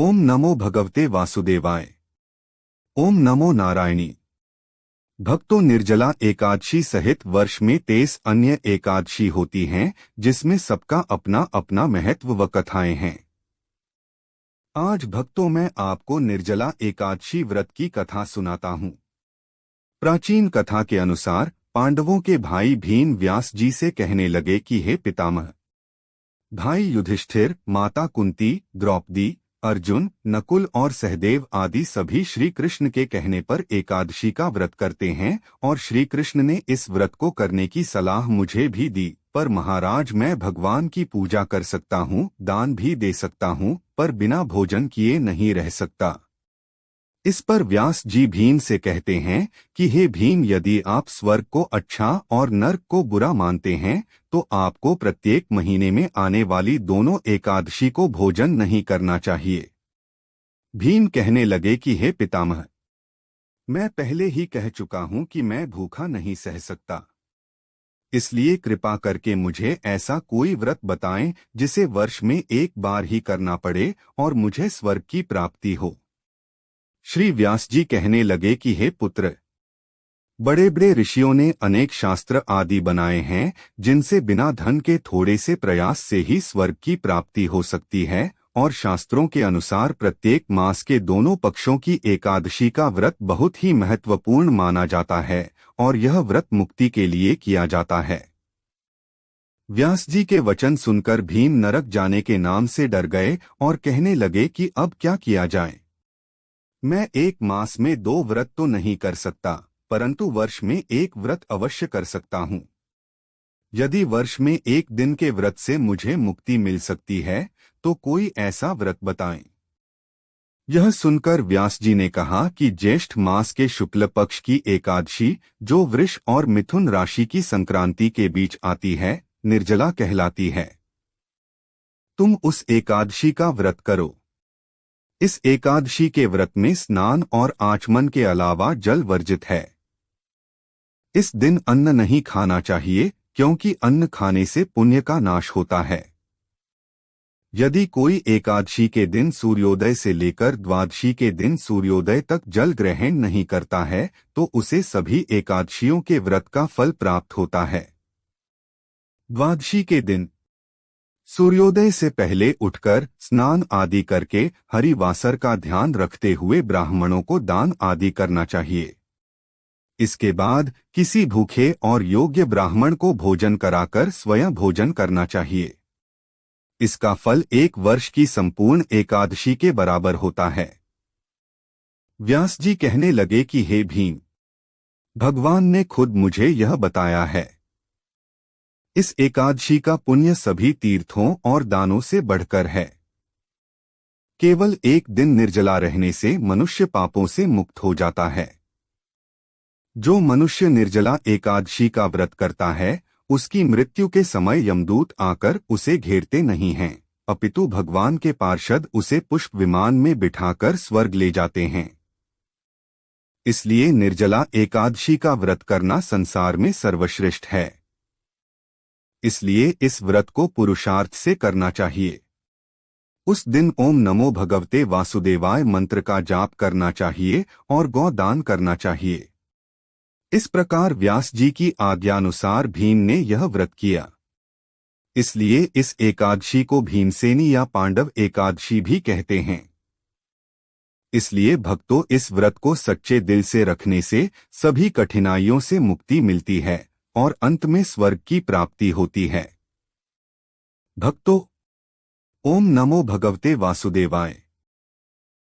ओम नमो भगवते वासुदेवाय। ओम नमो नारायणी। भक्तों, निर्जला एकादशी सहित वर्ष में 23 अन्य एकादशी होती हैं, जिसमें सबका अपना अपना महत्व व कथाएं हैं। आज भक्तों मैं आपको निर्जला एकादशी व्रत की कथा सुनाता हूँ। प्राचीन कथा के अनुसार पांडवों के भाई भीम व्यास जी से कहने लगे कि हे पितामह, भाई युधिष्ठिर, माता कुंती, द्रौपदी, अर्जुन, नकुल और सहदेव आदि सभी श्री कृष्ण के कहने पर एकादशी का व्रत करते हैं और श्री कृष्ण ने इस व्रत को करने की सलाह मुझे भी दी। पर महाराज, मैं भगवान की पूजा कर सकता हूँ, दान भी दे सकता हूँ, पर बिना भोजन किए नहीं रह सकता। इस पर व्यास जी भीम से कहते हैं कि हे भीम, यदि आप स्वर्ग को अच्छा और नर्क को बुरा मानते हैं तो आपको प्रत्येक महीने में आने वाली दोनों एकादशी को भोजन नहीं करना चाहिए। भीम कहने लगे कि हे पितामह, मैं पहले ही कह चुका हूं कि मैं भूखा नहीं सह सकता, इसलिए कृपा करके मुझे ऐसा कोई व्रत बताएं जिसे वर्ष में एक बार ही करना पड़े और मुझे स्वर्ग की प्राप्ति हो। श्री व्यास जी कहने लगे कि हे पुत्र, बड़े बड़े ऋषियों ने अनेक शास्त्र आदि बनाए हैं जिनसे बिना धन के थोड़े से प्रयास से ही स्वर्ग की प्राप्ति हो सकती है, और शास्त्रों के अनुसार प्रत्येक मास के दोनों पक्षों की एकादशी का व्रत बहुत ही महत्वपूर्ण माना जाता है और यह व्रत मुक्ति के लिए किया जाता है। व्यास जी के वचन सुनकर भीम नरक जाने के नाम से डर गए और कहने लगे कि अब क्या किया जाए। मैं एक मास में 2 व्रत तो नहीं कर सकता, परंतु वर्ष में एक व्रत अवश्य कर सकता हूँ। यदि वर्ष में एक दिन के व्रत से मुझे मुक्ति मिल सकती है तो कोई ऐसा व्रत बताएं। यह सुनकर व्यास जी ने कहा कि ज्येष्ठ मास के शुक्ल पक्ष की एकादशी, जो वृष और मिथुन राशि की संक्रांति के बीच आती है, निर्जला कहलाती है। तुम उस एकादशी का व्रत करो। इस एकादशी के व्रत में स्नान और आचमन के अलावा जल वर्जित है। इस दिन अन्न नहीं खाना चाहिए, क्योंकि अन्न खाने से पुण्य का नाश होता है। यदि कोई एकादशी के दिन सूर्योदय से लेकर द्वादशी के दिन सूर्योदय तक जल ग्रहण नहीं करता है तो उसे सभी एकादशियों के व्रत का फल प्राप्त होता है। द्वादशी के दिन सूर्योदय से पहले उठकर स्नान आदि करके हरिवासर का ध्यान रखते हुए ब्राह्मणों को दान आदि करना चाहिए। इसके बाद किसी भूखे और योग्य ब्राह्मण को भोजन कराकर स्वयं भोजन करना चाहिए। इसका फल 1 वर्ष की संपूर्ण एकादशी के बराबर होता है। व्यास जी कहने लगे कि हे भीम, भगवान ने खुद मुझे यह बताया है। इस एकादशी का पुण्य सभी तीर्थों और दानों से बढ़कर है। केवल एक दिन निर्जला रहने से मनुष्य पापों से मुक्त हो जाता है। जो मनुष्य निर्जला एकादशी का व्रत करता है, उसकी मृत्यु के समय यमदूत आकर उसे घेरते नहीं हैं, अपितु भगवान के पार्षद उसे पुष्प विमान में बिठाकर स्वर्ग ले जाते हैं। इसलिए निर्जला एकादशी का व्रत करना संसार में सर्वश्रेष्ठ है। इसलिए इस व्रत को पुरुषार्थ से करना चाहिए। उस दिन ओम नमो भगवते वासुदेवाय मंत्र का जाप करना चाहिए और गौ दान करना चाहिए। इस प्रकार व्यास जी की आज्ञानुसार भीम ने यह व्रत किया। इसलिए इस एकादशी को भीमसेनी या पांडव एकादशी भी कहते हैं। इसलिए भक्तों, इस व्रत को सच्चे दिल से रखने से सभी कठिनाइयों से मुक्ति मिलती है और अंत में स्वर्ग की प्राप्ति होती है। भक्तों, ओम नमो भगवते वासुदेवाय।